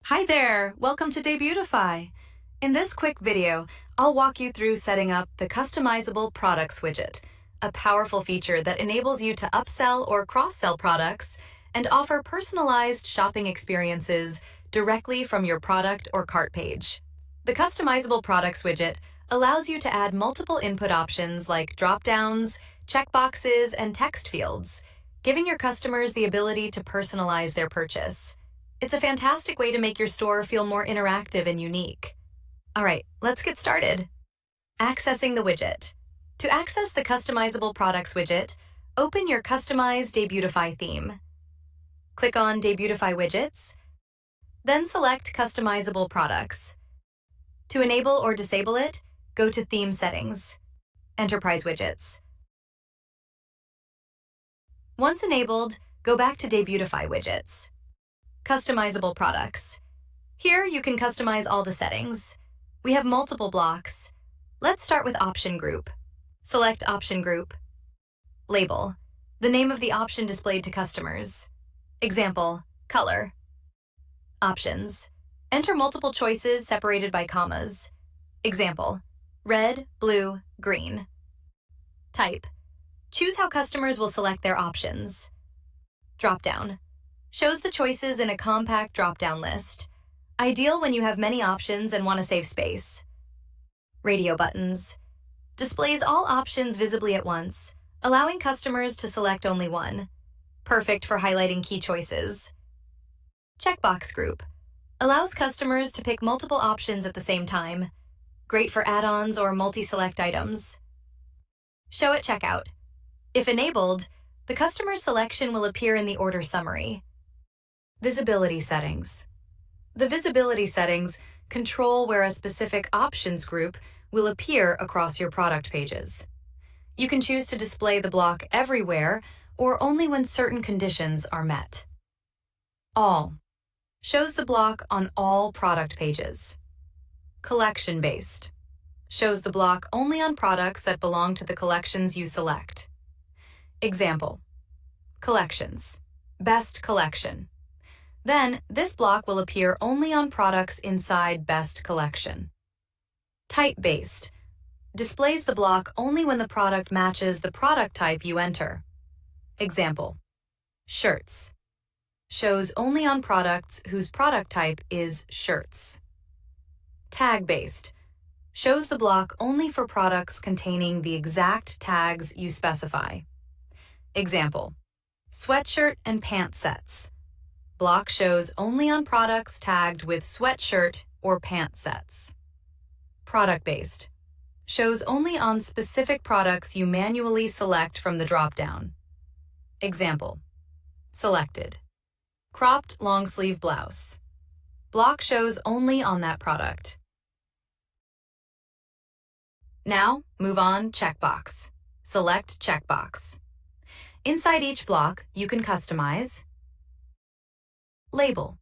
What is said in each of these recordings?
Hi there, welcome to Debutify. In this quick video, I'll walk you through setting up the Customizable Products widget, a powerful feature that enables you to upsell or cross-sell products and offer personalized shopping experiences directly from your product or cart page. The Customizable Products widget allows you to add multiple input options like drop-downs, checkboxes, and text fields, giving your customers the ability to personalize their purchase. It's a fantastic way to make your store feel more interactive and unique. All right, let's get started. Accessing the widget. To access the Customizable Products widget, open your customized Debutify theme. Click on Debutify Widgets, then select Customizable Products. To enable or disable it, go to Theme Settings, Enterprise Widgets. Once enabled, go back to Debutify Widgets. Customizable Products. Here you can customize all the settings. We have multiple blocks. Let's start with Option Group. Select Option Group. Label. The name of the option displayed to customers. Example, color. Options. Enter multiple choices separated by commas. Example, red, blue, green. Type. Choose how customers will select their options. Dropdown. Shows the choices in a compact drop-down list, ideal when you have many options and want to save space. Radio buttons. Displays all options visibly at once, allowing customers to select only one. Perfect for highlighting key choices. Checkbox group. Allows customers to pick multiple options at the same time. Great for add-ons or multi-select items. Show at checkout. If enabled, the customer's selection will appear in the order summary. Visibility settings. The visibility settings control where a specific options group will appear across your product pages. You can choose to display the block everywhere or only when certain conditions are met. All. Shows the block on all product pages. Collection-based. Shows the block only on products that belong to the collections you select. Example, collections, best collection. Then, this block will appear only on products inside best collection. Type-based. Displays the block only when the product matches the product type you enter. Example, shirts. Shows only on products whose product type is shirts. Tag-based. Shows the block only for products containing the exact tags you specify. Example, sweatshirt and pant sets. Block shows only on products tagged with sweatshirt or pant sets. Product-based. Shows only on specific products you manually select from the drop-down. Example, selected. Cropped long-sleeve blouse. Block shows only on that product. Now, move on checkbox. Select checkbox. Inside each block, you can customize. Label.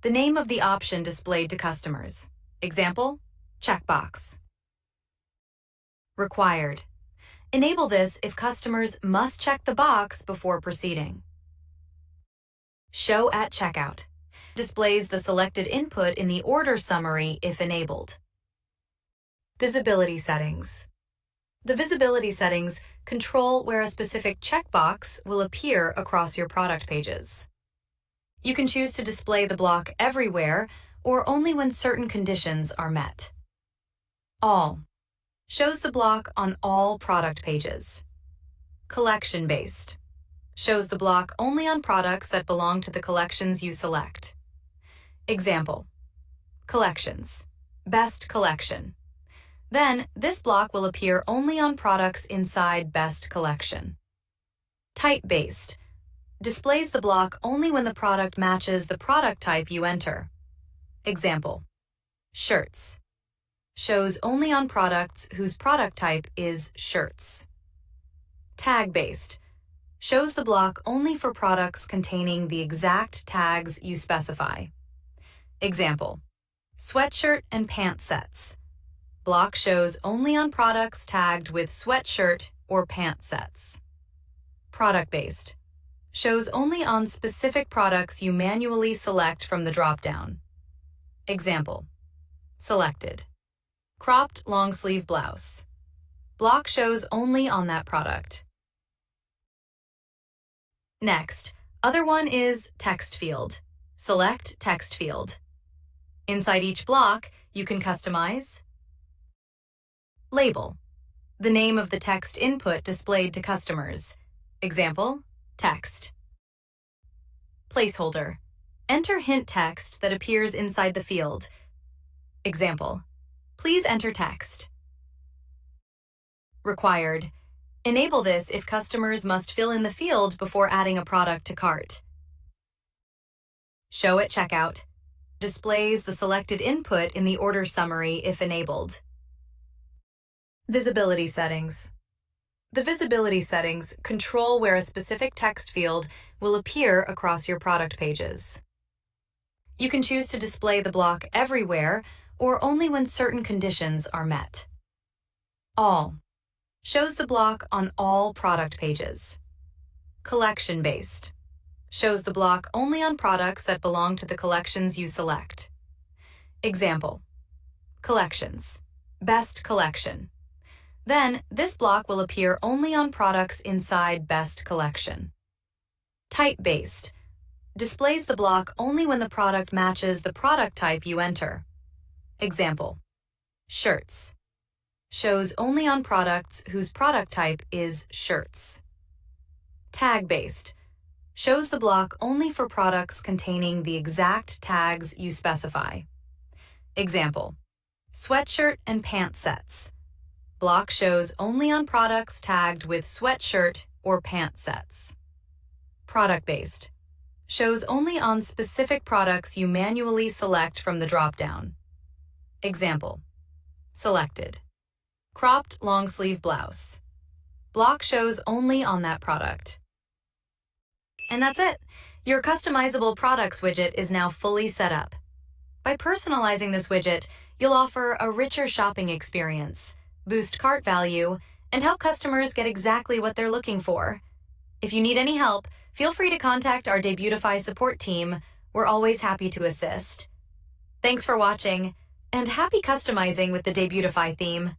The name of the option displayed to customers. Example, checkbox. Required. Enable this if customers must check the box before proceeding. Show at checkout. Displays the selected input in the order summary if enabled. Visibility settings. The visibility settings control where a specific checkbox will appear across your product pages. You can choose to display the block everywhere or only when certain conditions are met. All. Shows the block on all product pages. Collection-based. Shows the block only on products that belong to the collections you select. Example, collections, best collection. Then, this block will appear only on products inside best collection. Type-based. Displays the block only when the product matches the product type you enter. Example, shirts. Shows only on products whose product type is shirts. Tag-based. Shows the block only for products containing the exact tags you specify. Example, sweatshirt and pant sets. Block shows only on products tagged with sweatshirt or pant sets. Product-based. Shows only on specific products you manually select from the drop-down. Example. Selected. Cropped long sleeve blouse. Block shows only on that product. Next, other one is text field. Select text field. Inside each block, you can customize label, the name of the text input displayed to customers. Example, text. Placeholder. Enter hint text that appears inside the field. Example, please enter text. Required. Enable this if customers must fill in the field before adding a product to cart. Show at checkout. Displays the selected input in the order summary if enabled. Visibility settings. The visibility settings control where a specific text field will appear across your product pages. You can choose to display the block everywhere or only when certain conditions are met. All shows the block on all product pages. Collection-based shows the block only on products that belong to the collections you select. Example, collections, best collection. Then, this block will appear only on products inside best collection. Type-based displays the block only when the product matches the product type you enter. Example, shirts. Shows only on products whose product type is shirts. Tag-based shows the block only for products containing the exact tags you specify. Example, sweatshirt and pant sets. Block shows only on products tagged with sweatshirt or pant sets. Product-based shows only on specific products you manually select from the drop-down. Example, selected. Cropped long sleeve blouse. Block shows only on that product. And that's it. Your Customizable Products widget is now fully set up. By personalizing this widget, you'll offer a richer shopping experience, boost cart value, and help customers get exactly what they're looking for. If you need any help, feel free to contact our Debutify support team. We're always happy to assist. Thanks for watching, and happy customizing with the Debutify theme.